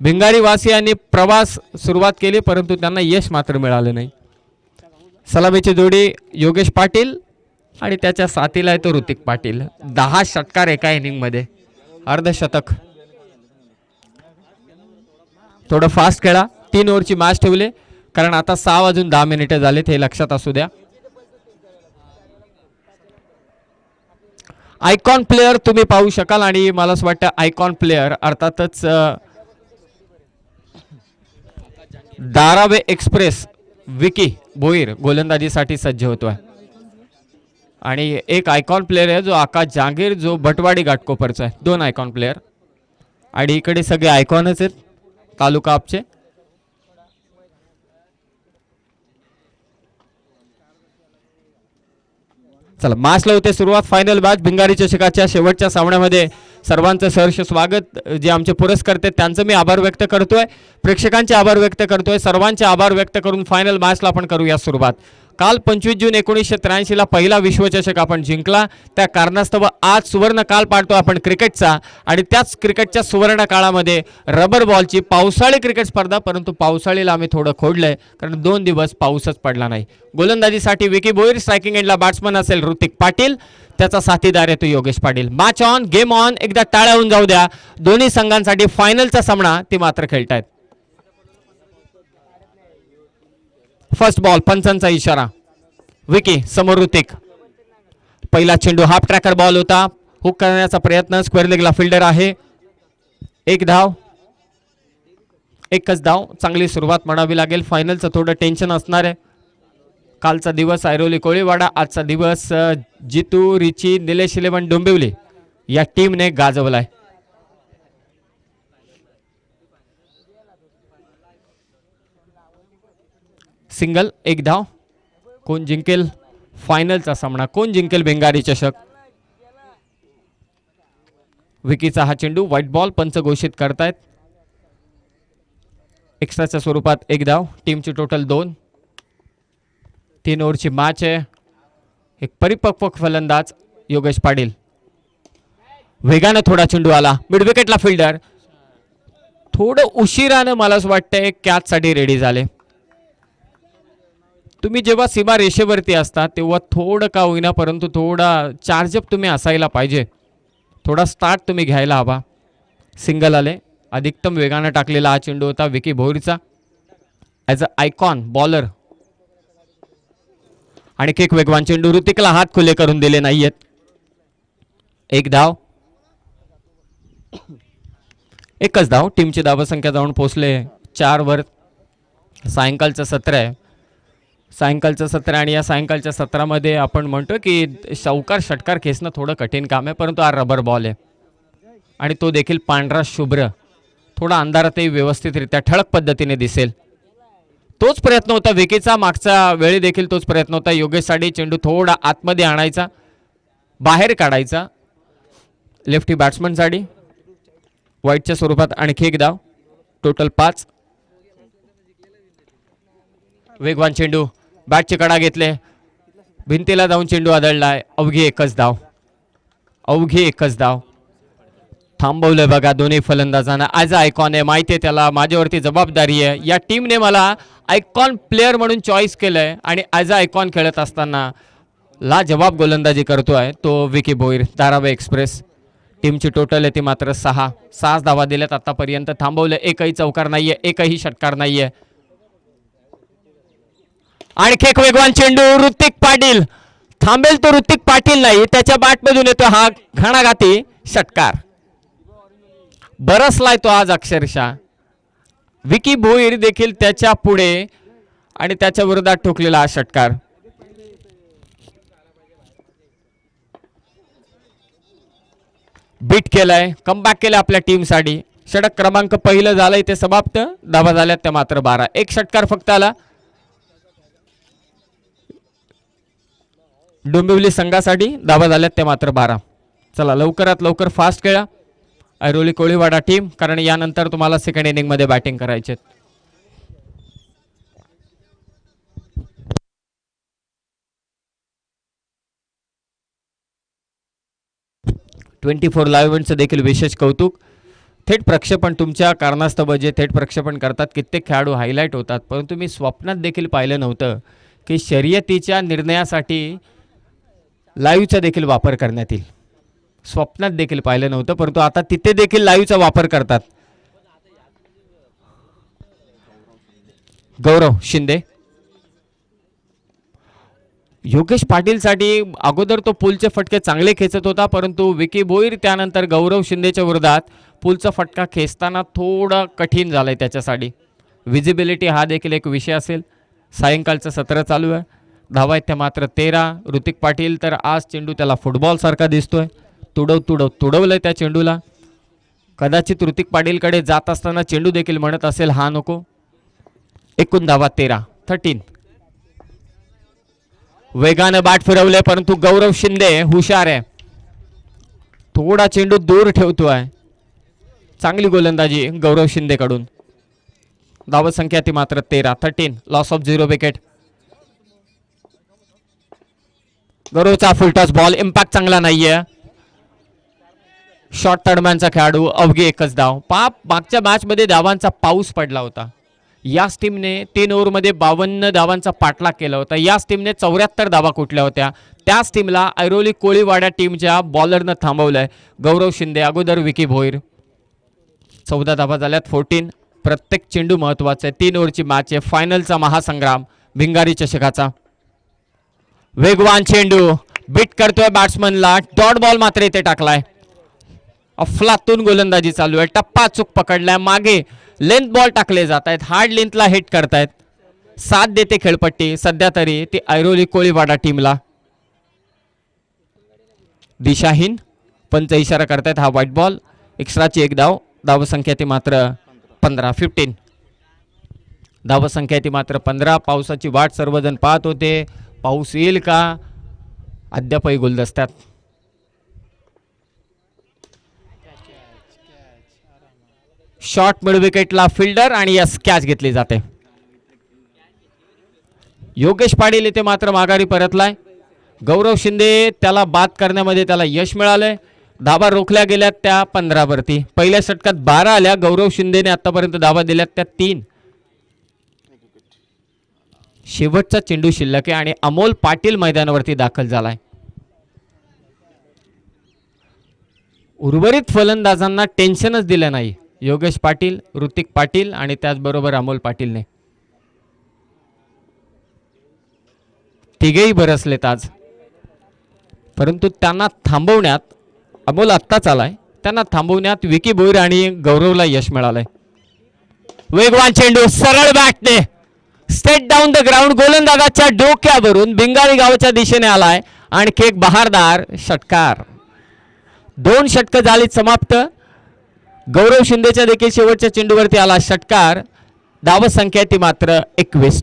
भिंगारी वासियांनी प्रवास सुरुवात केली परंतु त्यांना यश मात्र मिळालं नाही. सलामीची जोडी योगेश पाटील आणि त्याच्या साथीला आहे तो ऋतिक पाटील. 10 षटकार एका इनिंग मध्ये, अर्धशतक. थोडं फास्ट खेळा. 3 ओव्हरची मॅच ठेवले कारण आता 6 वाजून 10 मिनिटे झालेत हे लक्षात असू द्या. आयकॉन प्लेयर तुम्ही पाहू शकाल आणि मला असं वाटतं आयकॉन प्लेयर अर्थातच धारावे एक्सप्रेस विकी भोईर गोलंदाजीसाठी सज्ज होतोय आणि एक आयकॉन प्लेयर आहे जो आकाश जहांगीर जो भटवाडी घाटकोपरचा आहे. 2 आयकॉन प्लेयर आणि इकडे सगळे आयकॉनच आहेत तालुका आपचे. चला मॅचला होते सुरुवात. फायनल मॅच भिंगारी चषकाच्या शेवटच्या सामन्यामध्ये सर्वांचं सहर्ष स्वागत. जे आमचे पुरस्कर्ते त्यांचं मी आभार व्यक्त करतोय, प्रेक्षकांचे आभार व्यक्त करतोय, सर्वांचे आभार व्यक्त करून फायनल मॅचला आपण करूया सुरुवात. काल 25 जून 1983 ला पहिला विश्वचषक आपण जिंकला. त्या कारणास्तव आज सुवर्ण काल पाडतो आपण क्रिकेटचा आणि त्याच क्रिकेटच्या सुवर्ण काळामध्ये रबर बॉलची पावसाळी क्रिकेट स्पर्धा, परंतु पावसाळीला आम्ही थोडं खोडलंय कारण 2 दिवस पाऊसच पडला नाही. गोलंदाजीसाठी विकी भोईर, स्ट्रायकिंग एंडला बॅट्समन असेल ऋतिक पाटील, त्याचा साथीदार आहे तो Yogesh Patil. Match on, game on. एकदा टाळ्या होऊन जाऊ द्या. दोन्ही संघांसाठी फायनलचा सामना ते मात्र खेळतायत. फर्स्ट बॉल, पंचांचा इशारा. विकी समोर ऋतिक. पहिला चेंडू हाफ ट्रॅकर बॉल होता. हुक करण्याचा प्रयत्न, स्क्वेअर लेगला फिल्डर आहे. 1 धाव, एकच धाव. चांगली सुरुवात म्हणावी लागेल. फायनलचं थोडं टेन्शन असणार आहे. कालचा दिवस ऐरोली कोळीवाडा, आजचा दिवस जितू, रिची, निलेश 11 डोंबिवली या टीमने गाजवलाय. सिंगल, 1 धाव. कोण जिंकेल फायनलचा सामना, कोण जिंकेल भिंगारी चषक? विकीचा हा चेंडू व्हाईट बॉल पंच घोषित करतायत. एक्स्ट्राच्या स्वरूपात 1 धाव. टीमची टोटल 2. 3 ओव्हरची मॅच आहे. एक परिपक्व फलंदाज योगेश पाटील. वेगानं थोडा चेंडू आला, मिड विकेटला फिल्डर. थोडं उशिरानं मला असं वाटतंय कॅच साठी रेडी झाले. तुम्ही जेव्हा सीमा रेषेवरती असता तेव्हा थोडं का होईना परंतु थोडा चार्जअप तुम्ही असायला पाहिजे, थोडा स्टार्ट तुम्ही घ्यायला हवा. सिंगल आले. अधिकतम वेगानं टाकलेला हा चेंडू होता विकी भोईरचा ॲज अ आयकॉन बॉलर. आणि एक वेगवान चेंडू, ऋतिकला हात खुले करून दिले नाहीयेत. 1 धाव, एकच धाव. टीमची धावसंख्या जाऊन पोहोचले 4 वर. सायंकाळचं सत्र आहे, सायंकाळचं सत्र आणि या सायंकाळच्या सत्रामध्ये आपण म्हणतो की सावकार षटकार खेचणं थोडं कठीण काम आहे, परंतु हा रबर बॉल आहे आणि तो देखील पांढरा शुभ्र, थोडा अंधारातही व्यवस्थितरित्या ठळक पद्धतीने दिसेल. तोच प्रयत्न होता विकीचा. मागच्या वेळी देखील तोच प्रयत्न होता. योगेशसाठी चेंडू थोडा आतमध्ये आणायचा, बाहेर काढायचा. लेफ्टी बॅट्समनसाठी व्हाईटच्या स्वरूपात आणखी 1 धाव. टोटल 5. वेगवान चेंडू, बॅटची कडा घेतले, भिंतीला जाऊन चेंडू आदळलाय. अवघी 1च धाव, अवघी 1च धाव. थांबवलंय बघा दोन्ही फलंदाजांना. ॲज अ आयकॉन आहे, माहिती आहे त्याला माझ्यावरती जबाबदारी आहे. या टीमने मला आयकॉन प्लेअर म्हणून चॉईस केलंय आणि ॲज अ आयकॉन खेळत असताना लाजवाब गोलंदाजी करतोय तो विकी भोईर, धारावी एक्सप्रेस. टीमची टोटल आहे ती मात्र 6 धावा दिल्यात आतापर्यंत. थांबवलं, एकही चौकार नाहीये, एकही षटकार नाहीये. आणखी एक वेगवान चेंडू, ऋतिक पाटील. थांबेल तो ऋतिक पाटील नाही, त्याच्या बॅटमधून येतो हा घणाघाती षटकार. बरसलाय तो आज अक्षरशः. विकी भोईर देखील त्याच्या पुढे आणि त्याच्या विरोधात ठोकलेला हा षटकार. बीट केलाय, कमबॅक केलं आपल्या टीमसाठी. षटक क्रमांक पहिलं झालंय ते समाप्त. धावा झाल्यात त्या मात्र 12. एक षटकार फक्त आला डोंबिवली संघासाठी. धावा झाल्यात त्या मात्र 12. चला लवकरात लवकर फास्ट खेळा ऐरोली कोळीवाडा टीम, कारण यानंतर तुम्हाला सेकंड इनिंग मध्ये बॅटिंग करायचे. 24 लाईव्ह इव्हेंटचं देखील विशेष कौतुक. थेट प्रक्षेपण तुमच्या कारणास्तव जे थेट प्रक्षेपण करतात कित्येक खेळाडू हायलाईट होतात, परंतु मी स्वप्नात देखील पाहिलं नव्हतं की शर्यतीच्या निर्णयासाठी लाईव्हचा देखील वापर करण्यात येईल. स्वप्नात देखील पाहिलं नव्हतं, परंतु आता तिथे देखील लाईव्हचा वापर करतात. गौरव शिंदे, योगेश पाटीलसाठी अगोदर तो पुलचे फटके चांगले खेचत होता, परंतु विकी भोईर त्यानंतर गौरव शिंदेच्या विरोधात पुलचा फटका खेचताना थोडं कठीण झालंय त्याच्यासाठी. विजिबिलिटी हा देखील एक विषय असेल. सायंकाळचं सत्र चालू आहे. धावा आहेत त्या मात्र 13. ऋतिक पाटील तर आज चेंडू त्याला फुटबॉल सारखा दिसतोय. तुडवलंय त्या चेंडूला. कदाचित ऋतिक पाटीलकडे जात असताना चेंडू देखील म्हणत असेल हा नको. एकूण धावा 13. वेगाने बाट फिरवले, परंतु गौरव शिंदे हुशार आहे. थोडा चेंडू दूर ठेवतोय. चांगली गोलंदाजी गौरव शिंदे कडून. धाव संख्या ती मात्र 13. Loss of 0 wicket. गौरवचा फुलटॉस बॉल इम्पॅक्ट चांगला नाहीये. शॉर्ट तडम्यांचा खेळाडू अवघी एकच धाव. मागच्या मॅच मध्ये धावांचा पाऊस पडला होता. याच टीमने 3 ओव्हरमध्ये 52 धावांचा पाठलाग केला होता. याच टीमने 74 धावा कुठल्या होत्या. त्याच टीमला ऐरोली कोळीवाडा टीमच्या बॉलरनं थांबवलंय. गौरव शिंदे अगोदर विकी भोईर. 14 धावा झाल्यात. 14. प्रत्येक चेंडू महत्वाचा आहे. 3 ओव्हरची मॅच आहे. फायनलचा महासंग्राम भिंगारी चषकाचा. वेगवान चेंडू बीट करतोय बॅट्समनला. डॉट बॉल मात्र इथे टाकलाय. अफलातून गोलंदाजी चालू आहे. टप्पा चूक पकडलाय. मागे लेंथ बॉल टाकले जात आहेत. हार्ड लेंथला हिट करतायत. साथ देते खेळपट्टी सध्या तरी ती ऐरोली कोळीवाडा टीमला. दिशाहीन पंच इशारा करतायत. हा व्हाईट बॉल. एक्स्ट्राची एक धाव. धाव संख्या ती मात्र 15. धाव संख्या ती मात्र 15. पावसाची वाट सर्वजण पाहत होते. पाऊस येईल का अद्यापही गुलदस्त्यात. शॉर्ट मिड विकेटला फिल्डर आणि यस कॅच घेतली जाते. योगेश पाटील इथे मात्र माघारी परतलाय. गौरव शिंदे त्याला बाद करण्यामध्ये त्याला यश मिळालंय. धावा रोखल्या गेल्यात त्या 15 वरती. पहिल्या षटकात 12 आल्या. गौरव शिंदेने आतापर्यंत धावा दिल्यात त्या 3. शेवटचा चेंडू शिल्लक आहे आणि अमोल पाटील मैदानावरती दाखल झालाय. उर्वरित फलंदाजांना टेन्शनच दिलं नाही. योगेश पाटील, ऋतिक पाटील आणि त्याचबरोबर अमोल पाटीलने तिघेही बरसलेत आज. परंतु त्यांना थांबवण्यात अमोल आत्ताच आलाय. त्यांना थांबवण्यात विकी भोईर आणि गौरवला यश मिळालंय. वेगवान चेंडू सरळ बॅटने स्ट्रेट डाऊन द ग्राउंड गोलंदाजाच्या डोक्यावरून भिंगारी गावाच्या दिशेने आलाय. आणखी एक बहारदार षटकार. 2 षटकं झाली समाप्त. गौरव शिंदेच्या देखील शेवटच्या चेंडूवरती आला षटकार. धाव संख्या ती मात्र 21.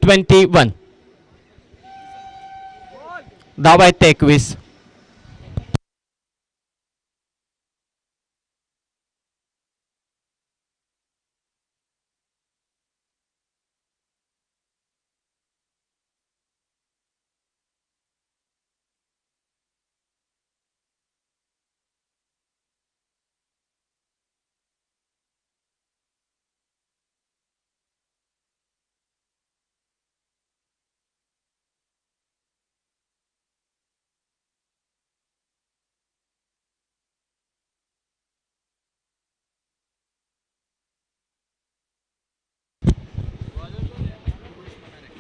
धावा आहेत ते 21.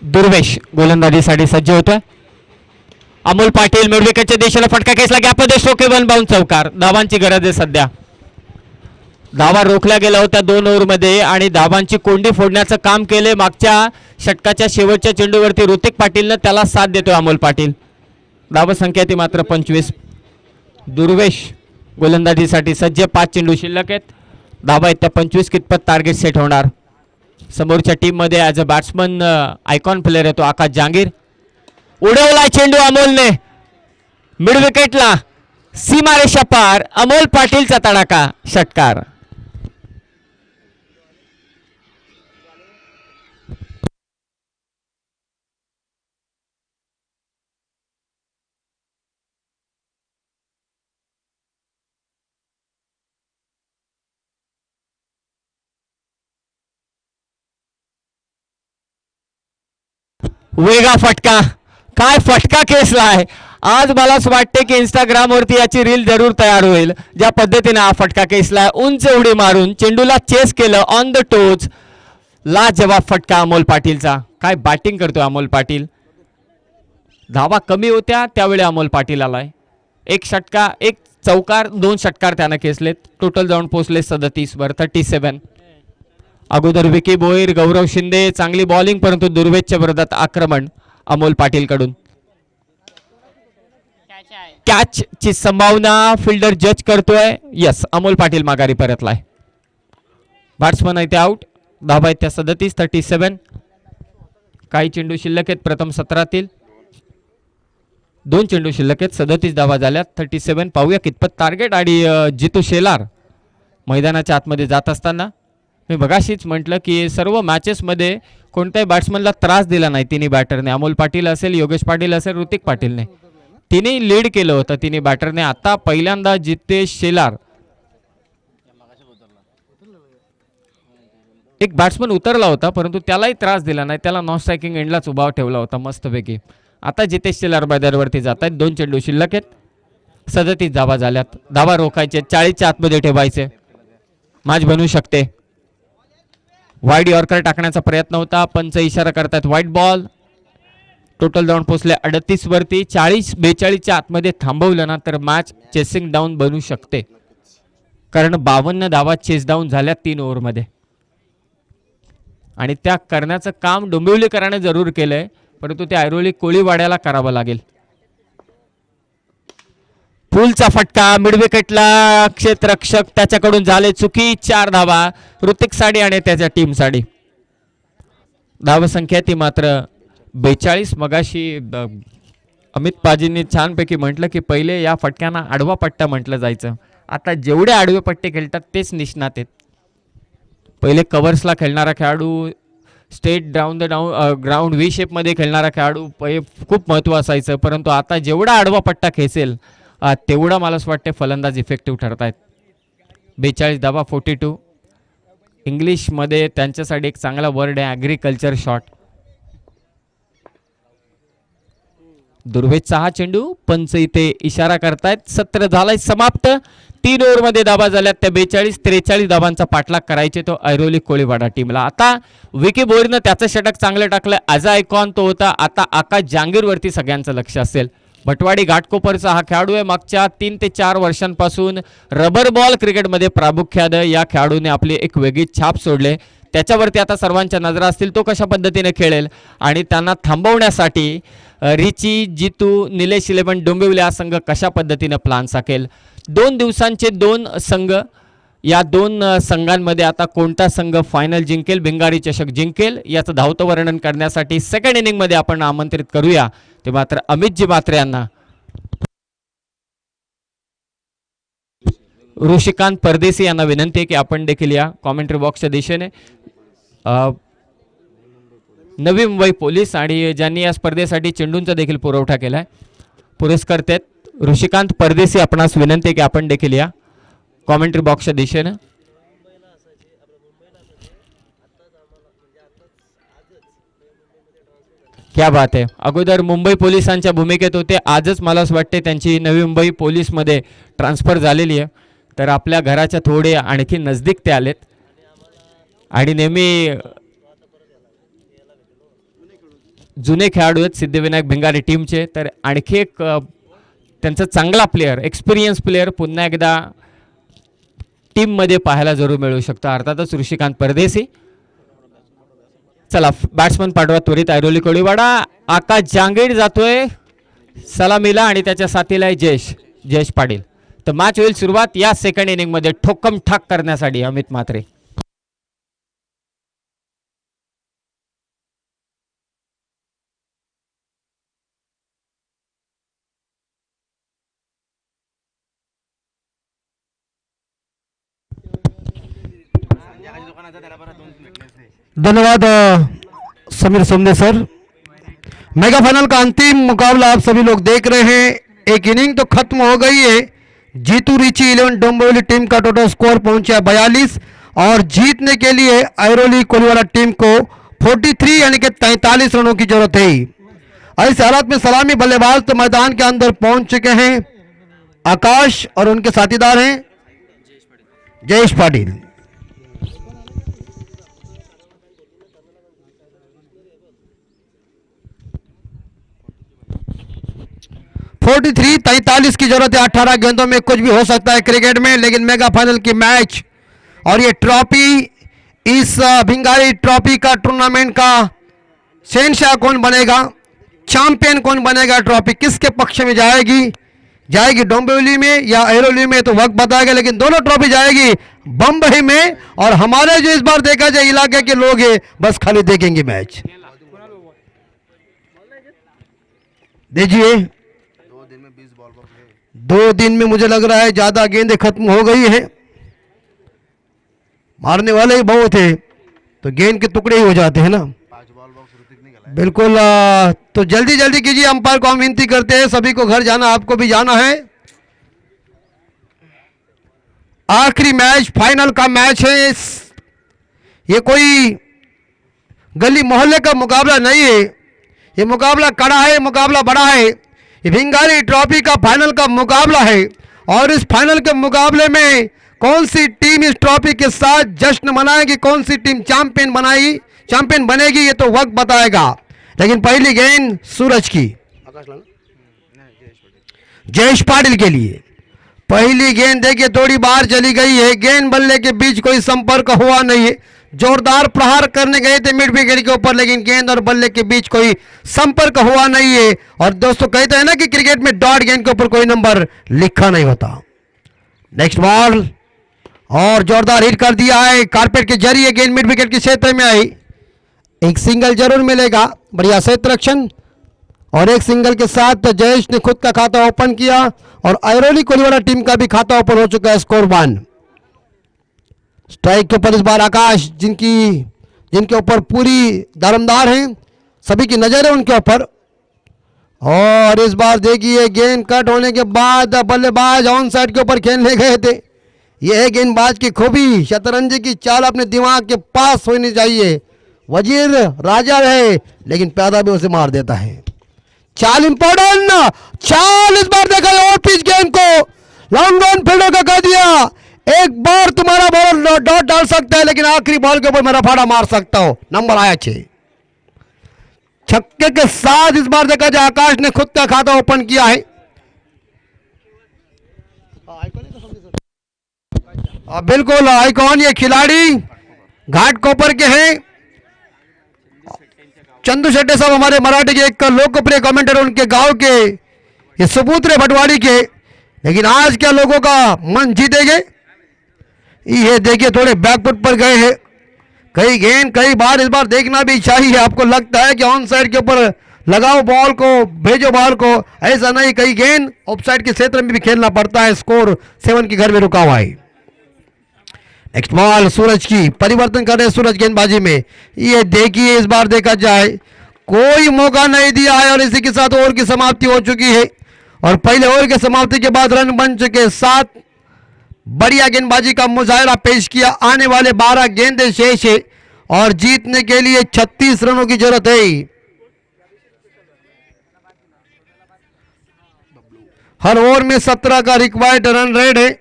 दुर्वेश गोलंदाजीसाठी सज्ज होतोय. अमोल पाटील मिडविकेटच्या दिशेला फटका खेचला. गॅपमध्ये स्ट्रोकेबल बाउंड चौकार. धावांची गरज आहे सध्या. धावा रोखल्या गेल्या होत्या 2 ओव्हरमध्ये आणि धावांची कोंडी फोडण्याचं काम केले. मागच्या षटकाच्या शेवटच्या चेंडूवरती ऋतिक पाटीलनं त्याला साथ देतोय अमोल पाटील. धाव संख्या ती मात्र 25. दुर्वेश गोलंदाजीसाठी सज्ज. 5 चेंडू शिल्लक आहेत. धावा आहेत त्या 25. कितपत टार्गेट सेट होणार. समोरच्या टीम मध्ये as a batsman icon player आहे तो आकाश जांगीर. उडवला चेंडू अमोलने मिड विकेटला. सीमारेषा पार. अमोल पाटीलचा तडाखा षटकार. वेगा फटका, काय फटका खेचलाय. आज मला असं वाटते की इंस्टाग्रामवरती याची रील जरूर तयार होईल, ज्या पद्धतीने हा फटका खेचलाय. उंच उडी मारून चेंडूला चेस केलं ऑन द टोच. लाजवाब फटका अमोल पाटीलचा. काय बॅटिंग करतोय अमोल पाटील. धावा कमी होत्या त्यावेळी अमोल पाटील आलाय. एक षटका, एक चौकार, 2 षटकार त्यानं खेचलेत. टोटल जाऊन पोहोचले 37 वर 37. अगोदर विकी भोईर, गौरव शिंदे चांगली बॉलिंग, परंतु दुर्वेदच्या विरोधात आक्रमण अमोल पाटील कडून. कॅच ची संभावना फिल्डर जज करतोय. यस, अमोल पाटील माघारी परतलाय. बॅट्समन आहे ते आउट. धावा आहेत त्या 37 37. काही चेंडू शिल्लक आहेत प्रथम सत्रातील. 2 चेंडू शिल्लक आहेत. 37 धावा झाल्यात. 37. पाहूया कितपत टार्गेट. आणि जितू शेलार मैदानाच्या आतमध्ये जात असताना मी बघाशीच म्हटलं की सर्व मॅचेसमध्ये कोणत्याही बॅट्समनला त्रास दिला नाही तिन्ही बॅटरने. अमोल पाटील असेल, योगेश पाटील असेल, ऋतिक पाटीलने, तिने लीड केलं होतं तिन्ही बॅटरने. आता पहिल्यांदा जितेश शेलार, एक बॅट्समन उतरला होता परंतु त्यालाही त्रास दिला नाही, त्याला नॉन स्ट्रायकिंग एंडलाच उभा ठेवला होता मस्तपैकी. आता जितेश शेलार मैदानावरती जात आहेत. 2 चेंडू शिल्लक आहेत. 37 धावा झाल्यात. धावा रोखायचे, 40च्या आतमध्ये ठेवायचे. मॅच बनवू शकते. वाईड यॉर्कर टाकण्याचा प्रयत्न होता, पंच इशारा करतात व्हाईट बॉल. टोटल जाऊन पोहोचले 38 वरती. 40-42च्या आतमध्ये थांबवलं ना तर मॅच चेसिंग डाऊन बनू शकते, कारण 52 धावा चेस डाऊन झाल्या 3 ओव्हरमध्ये. आणि त्या करण्याचं काम डोंबिवलीकरांनी जरूर केलंय, परंतु ते ऐरोली कोळीवाड्याला करावं लागेल. फुलचा फटका मिडविकेटला. क्षेत्ररक्षक त्याच्याकडून झाले चुकी. 4 धावा ऋतिक साडी आणि त्याच्या टीम साठी. धावसंख्या ती मात्र 42. मगाशी अमित पाजींनी छानपैकी म्हटलं की पहिले या फटक्यांना आडवा पट्टा म्हटलं जायचं. आता जेवढे आडवे पट्टे खेळतात तेच निष्णात आहेत. पहिले कव्हर्सला खेळणारा खेळाडू, straight down the ground V शेपमध्ये खेळणारा खेळाडू खूप महत्त्व असायचं, परंतु आता जेवढा आडवा पट्टा खेचेल तेवढा मला असं वाटते फलंदाज इफेक्टिव्ह ठरत आहेत. 42 धावा 42. इंग्लिशमध्ये त्यांच्यासाठी एक चांगला वर्ड आहे ॲग्रिकल्चर शॉट. दुर्वेदचा हा चेंडू, पंच इथे इशारा करतायत. सत्र झालाय समाप्त. 3 ओव्हरमध्ये धावा झाल्यात त्या 42-43 धावांचा पाठलाग करायचे तो ऐरोली कोळीवाडा टीमला. आता विकी बोरीनं त्याचं षटक चांगलं टाकलं. ॲज अ आयकॉन तो होता. आता आकाश जहांगीरवरती सगळ्यांचं लक्ष असेल. भटवाडी घाटकोपरचा हा खेळाडू आहे. मागच्या 3 ते 4 वर्षांपासून रबर बॉल क्रिकेटमध्ये प्रामुख्याने या खेळाडूने आपली एक वेगळी छाप सोडले. त्याच्यावरती आता सर्वांच्या नजरा असतील, तो कशा पद्धतीने खेळेल आणि त्यांना थांबवण्यासाठी रिची, जितू, निलेश 11 डोंबिवली हा संघ कशा पद्धतीने प्लान आखेल. 2 दिवसांचे 2 संघ. या 2 संघांमध्ये आता कोणता संघ फायनल जिंकेल, भिंगारी चषक जिंकेल, याचं धावतं वर्णन करण्यासाठी सेकंड इनिंगमध्ये आपण आमंत्रित करूया ते मात्र अमितजी म्हात्रे यांना. ऋषिकांत परदेशी यांना विनंती आहे की आपण देखील या कॉमेंट्री बॉक्सच्या दिशेने. नवी मुंबई पोलीस आणि ज्यांनी या स्पर्धेसाठी चेंडूंचा देखील पुरवठा केलाय पुरस्कर्ते ऋषिकांत परदेशी, आपणास विनंती आहे की आपण देखील या कॉमेंट्री बॉक्सच्या दिशेने. क्या बात आहे. अगोदर मुंबई पोलिसांच्या भूमिकेत होते, आजच मला असं वाटते त्यांची नवी मुंबई पोलीसमध्ये ट्रान्सफर झालेली आहे. तर आपल्या घराच्या थोडे आणखी नजदीक ते आलेत आणि नेहमी जुने खेळाडू आहेत सिद्धिविनायक भिंगारी टीमचे. तर आणखी एक त्यांचा चांगला प्लेयर, एक्सपिरियन्स प्लेयर पुन्हा एकदा टीममध्ये पाहायला जरूर मिळू शकतो, अर्थातच ऋषिकांत परदेशी. चला बॅट्समन पाठवा त्वरित ऐरोली कोळीवाडा. आकाश जहांगीर जातोय सलामीला आणि त्याच्या साथीला आहे जयेश पाटील. तर मॅच होईल सुरुवात या सेकंड इनिंग मध्ये ठोकम ठाक करण्यासाठी अमित म्हात्रे. धन्यवाद समीर सोमने सर। मेगा फाइनल का अंतिम मुकाबला आप सभी लोग देख रहे हैं। एक इनिंग तो खत्म हो गई है। जीतू रिची 11 डोंबिवली टीम का टोटल स्कोर पहुंचा 42 और जीतने के लिए ऐरोली कोलीवाड़ा टीम को 43 यानी कि 43 रनों की जरूरत है। ऐसे हालात में सलामी बल्लेबाज तो मैदान के अंदर पहुंच चुके हैं। आकाश और उनके साथीदार हैं जयेश पाटिल। फोर्टी 43 की जरूरत है। 18 गेंदों में कुछ भी हो सकता है क्रिकेट में, लेकिन मेगा फाइनल की मैच और ये ट्रॉफी, इस भिंगारी ट्रॉफी का टूर्नामेंट का शहंशाह कौन बनेगा, चैंपियन कौन बनेगा, ट्रॉफी किसके पक्ष में जाएगी डोंबिवली में या एरोली में, तो वक्त बताएगा। लेकिन दोनों ट्रॉफी जाएगी बंबई में, और हमारे जो इस बार देखा जाए इलाके के लोग हैं बस खाली देखेंगे मैच। देखिए 2 दिन में मुझे लग रहा है ज्यादा गेंदें खत्म हो गई है। मारने वाले ही बहुत है तो गेंद के टुकड़े ही हो जाते हैं ना। बिल्कुल। तो जल्दी जल्दी कीजिए, अंपायर को हम विनती करते हैं, सभी को घर जाना, आपको भी जाना है। आखिरी मैच, फाइनल का मैच है। ये कोई गली मोहल्ले का मुकाबला नहीं है, ये मुकाबला कड़ा है, मुकाबला बड़ा है। ये भिंगारी ट्रॉफी का फाइनल का मुकाबला है, और इस फाइनल के मुकाबले में कौन सी टीम इस ट्रॉफी के साथ जश्न मनाएगी, कौन सी टीम चैंपियन बनेगी, ये तो वक्त बताएगा। लेकिन पहली गेंद सूरज की, जयेश पाटिल के लिए पहली गेंद देखिए थोड़ी बाहर चली गई है। गेंद बल्ले के बीच कोई संपर्क हुआ नहीं है। जोरदार प्रहार करने गए थे मिड विकेट के ऊपर, लेकिन गेंद और बल्ले के बीच कोई संपर्क हुआ नहीं है। और दोस्तों कहते हैं ना कि क्रिकेट में डॉट गेंद के ऊपर कोई नंबर लिखा नहीं होता। नेक्स्ट बॉल, और जोरदार हिट कर दिया है, कारपेट के जरिए गेंद मिड विकेट के क्षेत्र में आई। एक सिंगल जरूर मिलेगा, बढ़िया क्षेत्र रक्षण, और एक सिंगल के साथ जयेश ने खुद का खाता ओपन किया, और ऐरोली कोलीवाला टीम का भी खाता ओपन हो चुका है। स्कोर 1। स्ट्राइक के ऊपर इस बार आकाश, जिनके ऊपर पूरी दारमदार हैं, सभी की नजर है उनके ऊपर। और इस बार देखिए गेंद कट होने के बाद बल्लेबाज ऑन साइड के ऊपर खेलने गए थे। यह है गेंदबाज की खूबी, शतरंज की चाल अपने दिमाग के पास होनी चाहिए। वजीर राजा रहे लेकिन पैदा भी उसे मार देता है। चाल इंपॉर्टेंट, चाल इस बार देखा और पिच गेंद को लॉन्ग ऑन फील्डर का कर दिया। एक बार तुम्हारा बॉल डॉट डाल सकता है, लेकिन आखिरी बॉल के ऊपर मेरा फाड़ा मार सकता हो। नंबर आया 6। छक्के के साथ इस बार देखा जाए आकाश ने खुद का खाता ओपन किया है। बिल्कुल आइकॉन ये खिलाड़ी घाट कोपर के हैं। चंदू शेट्टी साहब हमारे मराठी के एक लोकप्रिय कमेंटर, उनके गांव के ये सुपुत्र भटवाड़ी के, लेकिन आज क्या लोगों का मन जीतेंगे। ये देखिए थोड़े बैकफुट पर गए हैं, कई गेंद कई बार इस बार देखना भी चाहिए। आपको लगता है कि ऑन साइड के ऊपर लगाओ बॉल को, भेजो बॉल को, ऐसा नहीं, कई गेंद ऑफ साइड के क्षेत्र में भी खेलना पड़ता है। स्कोर 7 के घर में रुका हुआ है। नेक्स्ट बॉल सूरज की, परिवर्तन कर रहे सूरज गेंदबाजी में। ये देखिए इस बार देखा जाए कोई मौका नहीं दिया है, और इसी के साथ ओवर की समाप्ति हो चुकी है। और पहले ओवर की समाप्ति के बाद रन बन चुके 7। बढ़िया गेंदबाजी का मुजाहरा पेश किया। आने वाले 12 गेंदें शेष है, और जीतने के लिए 36 रनों की जरूरत है। हर ओवर में 17 का रिक्वायर्ड रन रेट है,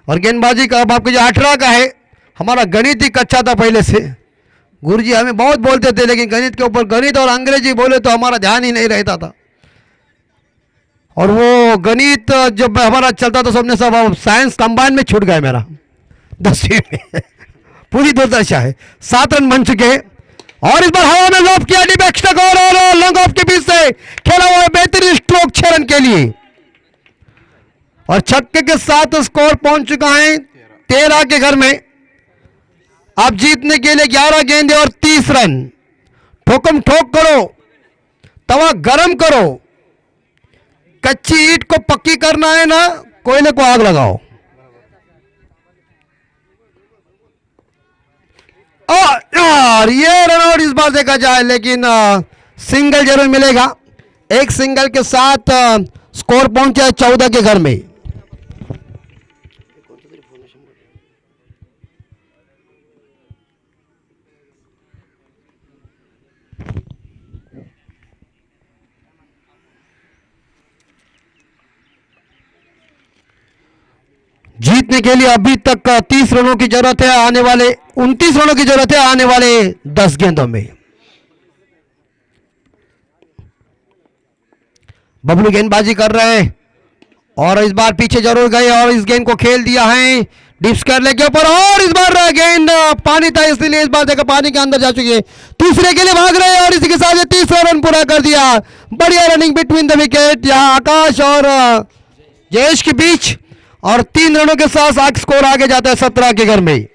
और गेंदबाजी का अब आपको जो 18 का है। हमारा गणित ही कच्चा था पहले से, गुरुजी हमें बहुत बोलते थे, लेकिन गणित के ऊपर गणित और अंग्रेजी बोले तो हमारा ध्यान ही नहीं रहता था। और वो गणित जब हमारा चलता था सबने सब, साइंस कंबाइन में छूट गया मेरा 10वीं में। पूरी दुर्दशा है। 7 रन बन चुके हैं, और इस बार हवा में लॉफ किया डीप एक्स्ट्रा कवर, और लॉन्ग ऑफ के बीच से खेला हुआ है बेहतरीन स्ट्रोक 6 रन के लिए। और छक्के के साथ स्कोर पहुंच चुका है 13 के घर में। अब जीतने के लिए 11 गेंदे और 30 रन। ठोकम ठोक करो, तवा गरम करो, कच्ची ईंट को पक्की करना है ना, कोयले को आग लगाओ। और ये रन आउट इस बार देखा जाए, लेकिन सिंगल जरूर मिलेगा। एक सिंगल के साथ स्कोर पहुंचा है 14 के घर में। जीतने के लिए अभी तक 30 रनों की जरूरत है, आने वाले 29 रनों की जरूरत है आने वाले 10 गेंदों में। बबलू गेंदबाजी कर रहे हैं और इस बार पीछे जरूर गए और इस गेंद को खेल दिया है डीप स्क्वायर लेग के ऊपर, और इस बार गेंद पानी था इसलिए इस बार देखा पानी के अंदर जा चुकी है। तीसरे के लिए भाग रहे हैं और इसी के साथ 30 रन पूरा कर दिया। बढ़िया रनिंग बिटवीन द विकेट यहां आकाश और जयेश के बीच, और 3 रनों के साथ स्कोर आगे जाता है 17 के घर में।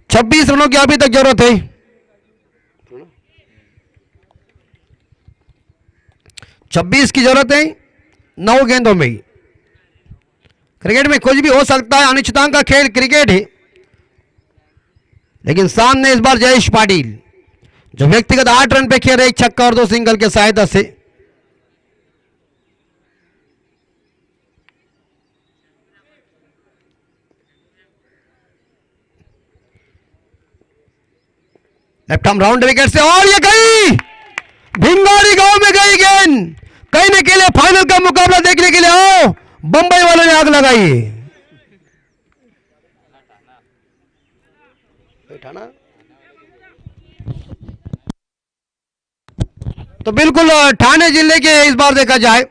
छब्बीस रनों की अभी तक जरूरत है। 26 की जरूरत है 9 गेंदों में। क्रिकेट में कुछ भी हो सकता है, अनिश्चितता का खेल क्रिकेट है, लेकिन सामने इस बार जयेश पाटिल जो व्यक्तिगत 8 रन पे खेल रहे, 1 छक्का और 2 सिंगल के सहायता से। लेफ्ट आर्म राउंड विकेट से, और ये गई भिंगारी गांव में गई गेंद। कहने के लिए फाइनल का मुकाबला देखने के लिए आओ, बंबई वालों ने आग लगाई। तो बिल्कुल ठाणे जिले के इस बार देखा जाए,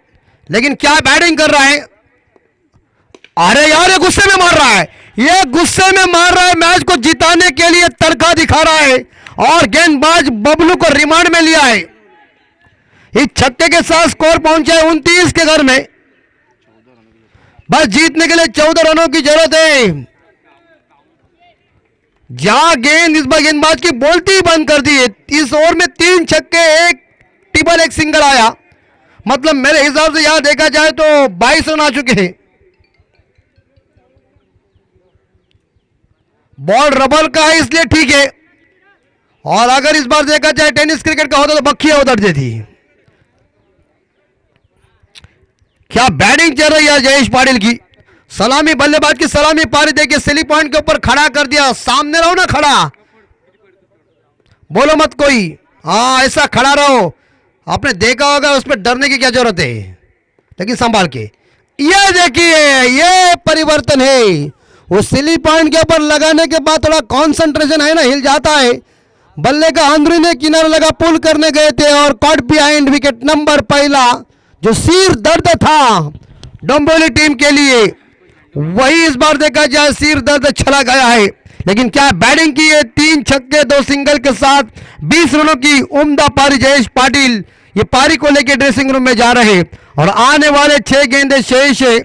लेकिन क्या बैटिंग कर रहा है। अरे यार ये गुस्से में मार रहा है, ये गुस्से में मार रहा है, मैच को जिताने के लिए तड़का दिखा रहा है और गेंदबाज बबलू को रिमांड में लिया है। इस छक्के के साथ स्कोर पहुंचा है 29 के घर में। बस जीतने के लिए 14 रनों की जरूरत है। जहां गेंद इस बार गेंदबाज की बोलती ही बंद कर दी है। इस ओवर में 3 छक्के, 1 ट्रिपल, 1 सिंगल आया, मतलब मेरे हिसाब से यहां देखा जाए तो 22 रन आ चुके हैं। बॉल रबर का है इसलिए ठीक है, और अगर इस बार देखा जाए टेनिस क्रिकेट का होता तो बखिया उतर देती। क्या बैटिंग चल रही है जयेश पाटिल की। सलामी बल्लेबाज की सलामी पारी देखिए, सिली पॉइंट के ऊपर खड़ा कर दिया। सामने रहो ना खड़ा, बोलो मत कोई, हाँ ऐसा खड़ा रहो। आपने देखा होगा उसमें डरने की क्या जरूरत है, लेकिन संभाल के। ये देखिए ये परिवर्तन है। वो सिली पॉइंट के ऊपर लगाने के बाद थोड़ा कंसंट्रेशन है ना, हिल जाता है। बल्ले का अंदरूनी किनारा लगा, पुल करने गए थे और कॉट बिहाइंड विकेट नंबर पहला, जो सिर दर्द था डोंबिवली टीम के लिए, वही इस बार देखा जाए सिर दर्द चला गया है। लेकिन क्या बैटिंग की है, 3 छक्के 2 सिंगल के साथ 20 रनों की उम्दा पारी जयेश पाटिल ये पारी को लेकर ड्रेसिंग रूम में जा रहे हैं, और आने वाले 6 गेंदे शेष है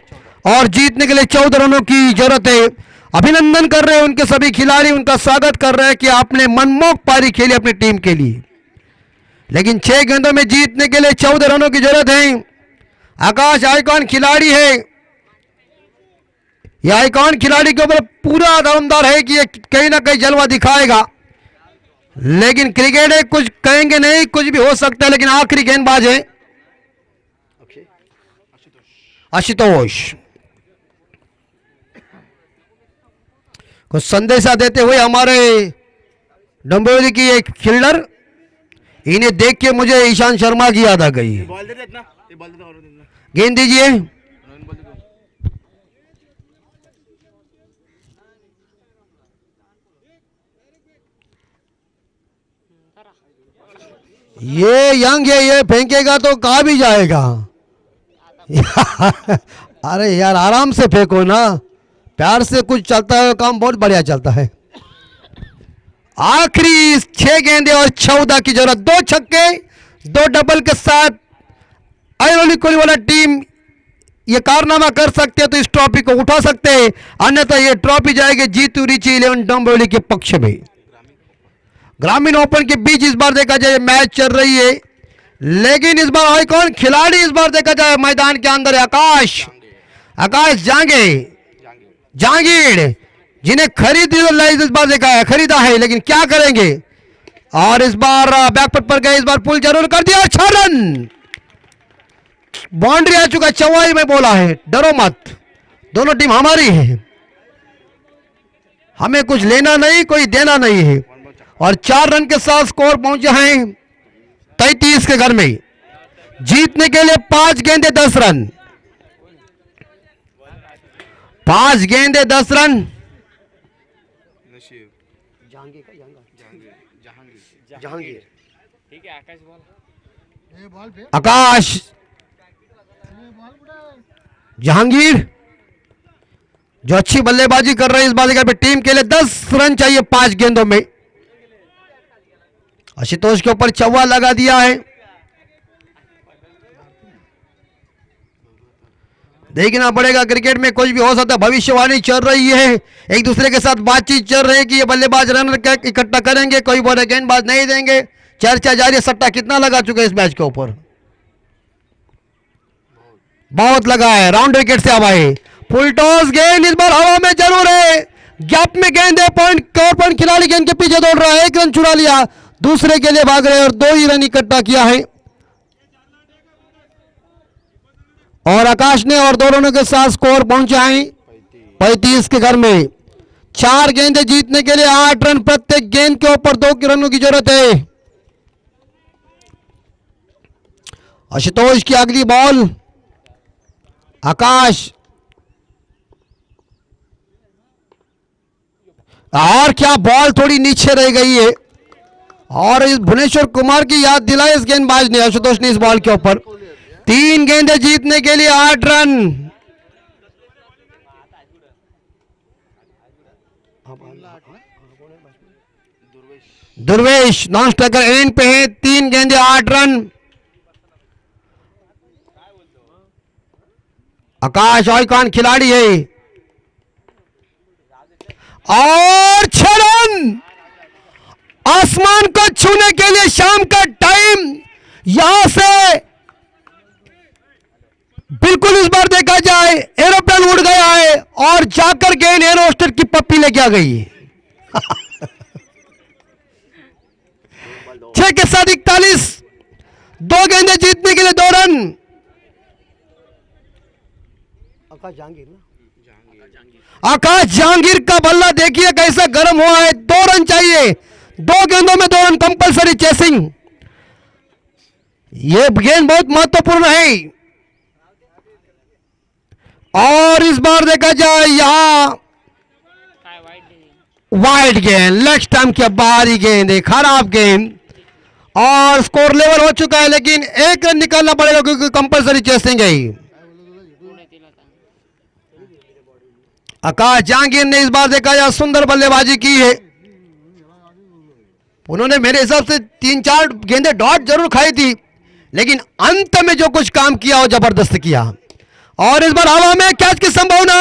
और जीतने के लिए 14 रनों की जरूरत है। अभिनंदन कर रहे हैं उनके सभी खिलाड़ी, उनका स्वागत कर रहे हैं कि आपने मनमोहक पारी खेली अपनी टीम के लिए। लेकिन 6 गेंदों में जीतने के लिए 14 रनों की जरूरत है। आकाश आइकॉन खिलाड़ी है, यह आइकॉन खिलाड़ी के ऊपर पूरा दमदार है कि ये कहीं ना कहीं जलवा दिखाएगा। लेकिन क्रिकेट है, कुछ कहेंगे नहीं, कुछ भी हो सकता है। लेकिन आखिरी गेंदबाज है आशुतोष, कुछ संदेशा देते हुए हमारे डोंबिवली की एक फील्डर, इन्हें देख के मुझे ईशांत शर्मा की याद आ गई। गेंद दीजिए। ये यंग है, ये फेंकेगा तो कहाँ भी जाएगा। अरे यार आराम से फेंको ना, प्यार से कुछ चलता है काम बहुत बढ़िया चलता है। आखिरी 6 गेंदे और 14 की जरूरत, 2 छक्के 2 डबल के साथ आइरोनिक वाला टीम ये कारनामा कर सकते हैं तो इस ट्रॉफी को उठा सकते हैं, अन्यथा ये ट्रॉफी जाएगी जीतू रिची 11 डोंबिवली के पक्ष में। ग्रामीण ओपन के बीच इस बार देखा जाए मैच चल रही है, लेकिन इस बार आइकॉन खिलाड़ी इस बार देखा जाए मैदान के अंदर है आकाश जहांगीर, जिन्हें इस बार देखा है खरीदा है, लेकिन क्या करेंगे। और इस बार बैकफुट पर गए, इस बार पुल जरूर कर दिया, 6 रन बाउंड्री आ चुका। चौवाई में बोला है डरो मत, दोनों टीम हमारी है, हमें कुछ लेना नहीं कोई देना नहीं है। और 4 रन के साथ स्कोर पहुंचे हैं 33 के घर में। जीतने के लिए 5 गेंदे 10 रन। 5 गेंदे 10 रन। जहांगीर, ठीक है आकाश बोल। आकाश, जहांगीर जो अच्छी बल्लेबाजी कर रहे हैं इस बाजीगर पे। टीम के लिए 10 रन चाहिए 5 गेंदों में। आशुतोष के ऊपर चौवा लगा दिया है। देखना पड़ेगा, क्रिकेट में कुछ भी हो सकता है। भविष्यवाणी चल रही है, एक दूसरे के साथ बातचीत चल रही है कि ये बल्लेबाज रन इकट्ठा करेंगे, कोई बोले गेंदबाज नहीं देंगे। चर्चा जारी है। सट्टा कितना लगा चुके हैं इस मैच के ऊपर? बहुत लगा है। राउंड विकेट से हवा है। फुल टॉस गेंद इस बार हवा में जरूर है। गैप में गेंद है। पॉइंट खिलाड़ी गेंद के पीछे दौड़ रहा है। 1 रन चुरा लिया, दूसरे के लिए भाग रहे और 2 ही रन इकट्ठा किया है। और आकाश ने और 2 रनों के साथ स्कोर पहुंचा है 35 के घर में। 4 गेंदें जीतने के लिए 8 रन। प्रत्येक गेंद के ऊपर 2 रनों की जरूरत है। आशुतोष की अगली बॉल। आकाश, और क्या बॉल थोड़ी नीचे रह गई है और इस भुवनेश्वर कुमार की याद दिलाई इस गेंदबाज ने, आशुतोष ने इस बॉल के ऊपर। 3 गेंदें जीतने के लिए 8 run. Durvesh non striker end पे है। 3 गेंदें 8 रन। आकाश आइकॉन खिलाड़ी है और 6 रन। आसमान को छूने के लिए शाम का टाइम यहां से बिल्कुल इस बार देखा जाए एरोप्लेन उड़ गया है और जाकर गेंद एयर होस्टर की पप्पी लेके आ गई। 6 के साथ 41। 2 गेंदें जीतने के लिए 2 रन। आकाश जहांगीर का बल्ला देखिए कैसा गर्म हुआ है। 2 रन चाहिए। 2 गेंदों में 2 रन कंपलसरी चेसिंग। यह गेंद बहुत महत्वपूर्ण है और इस बार देखा जाए यहां वाइड गेंद, लेग स्टंप के बाहरी गेंद है। खराब गेंद और स्कोर लेवल हो चुका है, लेकिन 1 रन निकालना पड़ेगा क्योंकि कंपलसरी चेसिंग है। आकाश जहांगीर ने इस बार देखा जाए सुंदर बल्लेबाजी की है। उन्होंने मेरे हिसाब से 3-4 गेंदें डॉट जरूर खाई थी, लेकिन अंत में जो कुछ काम किया वो जबरदस्त किया। और इस बार हवा में कैच की संभावना,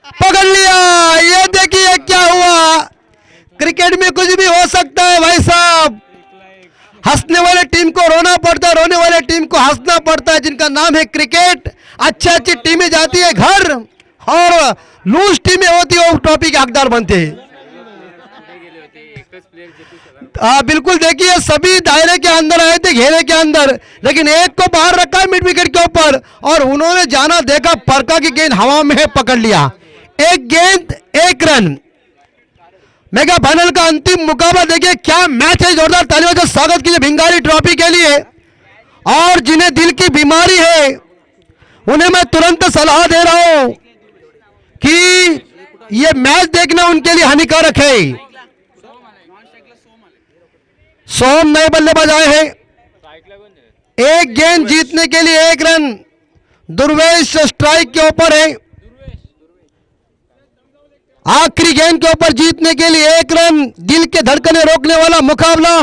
पकड़ लिया। ये देखिए क्या हुआ। क्रिकेट में कुछ भी हो सकता है भाई साहब। हंसने वाले टीम को रोना पड़ता है, रोने वाले टीम को हंसना पड़ता है, जिनका नाम है क्रिकेट। अच्छी टीमें जाती है घर और लूज टीमें होती है वो ट्रॉफी के हकदार बनते हैं। बिल्कुल देखिए सभी दायरे के अंदर आए थे, घेरे के अंदर, लेकिन एक को बाहर रखा है मिड विकेट के ऊपर और उन्होंने जाना देखा, परका की गेंद हवा में है, पकड़ लिया। 1 गेंद 1 रन। मेगा फाइनल का अंतिम मुकाबला देखिए क्या मैच है। जोरदार तालियों से स्वागत कीजिए भिंगारी ट्रॉफी के लिए। और जिन्हें दिल की बीमारी है उन्हें मैं तुरंत सलाह दे रहा हूं कि यह मैच देखना उनके लिए हानिकारक है। सोम नए बल्लेबाज आए हैं। 1 गेंद जीतने के लिए 1 रन। दुर्वेश स्ट्राइक के ऊपर है। आखिरी गेंद के ऊपर जीतने के लिए 1 रन। दिल के धड़कने रोकने वाला मुकाबला।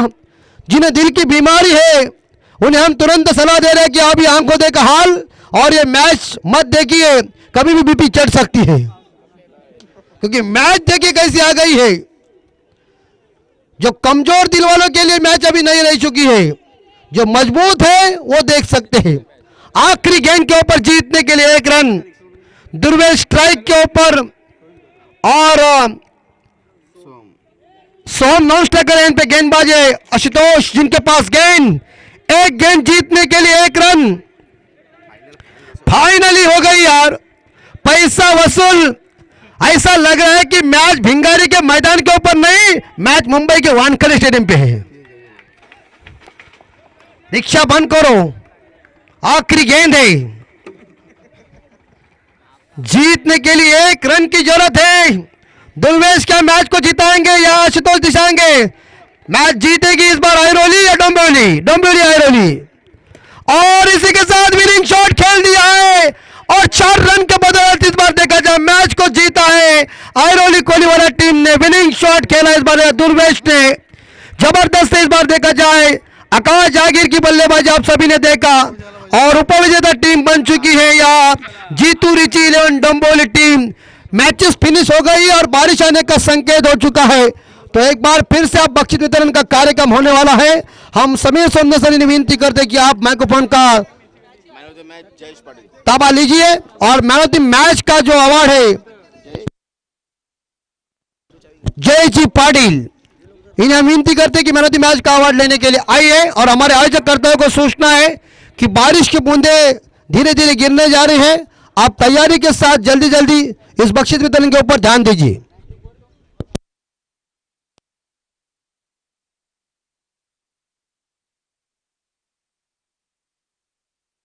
जिन्हें दिल की बीमारी है उन्हें हम तुरंत सलाह दे रहे हैं कि अभी आंखों देखा हाल और ये मैच मत देखिए, कभी भी बीपी चढ़ सकती है, क्योंकि मैच देखिए कैसी आ गई है। जो कमजोर दिल वालों के लिए मैच अभी नहीं रह चुकी है, जो मजबूत है वो देख सकते हैं। आखिरी गेंद के ऊपर जीतने के लिए 1 रन। दुर्वेश स्ट्राइक के ऊपर और सोम नॉन स्ट्राइकर एंड पे गेंदबाज है आशुतोष, जिनके पास गेंद। 1 गेंद जीतने के लिए 1 रन। फाइनली हो गई यार, पैसा वसूल। ऐसा लग रहा है कि मैच भिंगारी के मैदान के ऊपर नहीं, मैच मुंबई के वानखेड़े स्टेडियम पे है। रिक्शा बंद करो, आखिरी गेंद है, जीतने के लिए 1 रन की जरूरत है। दुर्वेश क्या मैच को जिताएंगे या आशुतोष दिशाएंगे? मैच जीतेगी इस बार आयरोली या डोंबिवली? डोंबिवली आयरोली। और इसी के साथ विनिंग शॉट खेल दिया है और 4 रन के बदौलत इस बार देखा जाए मैच को जीता है आयरोली कोलीवाला टीम ने। विनिंग शॉट खेला इस बार दुर्वेश ने, जबरदस्त इस बार देखा जाए। आकाश जागीर की बल्लेबाजी आप सभी ने देखा और उपविजेता टीम बन चुकी है या Jeetu Richie 11 Dombivli team. Matches finish हो गई और बारिश आने का संकेत हो चुका है, तो एक बार फिर से आप बख्शीश वितरण का कार्यक्रम होने वाला है। हम समीर सोमने सर ने विनती करते कि आप माइक्रोफोन का ताबा लीजिए और मैन ऑफ द मैच का जो अवार्ड है जय जी पाटिल, इन्हें हम विनती करते हैं कि मैन ऑफ द मैच का अवार्ड लेने के लिए आइए। और हमारे आयोजक कर्ताओं को सूचना है कि बारिश की बूंदे धीरे धीरे गिरने जा रही हैं, आप तैयारी के साथ जल्दी जल्दी इस बख्शीश वितरण के ऊपर ध्यान दीजिए।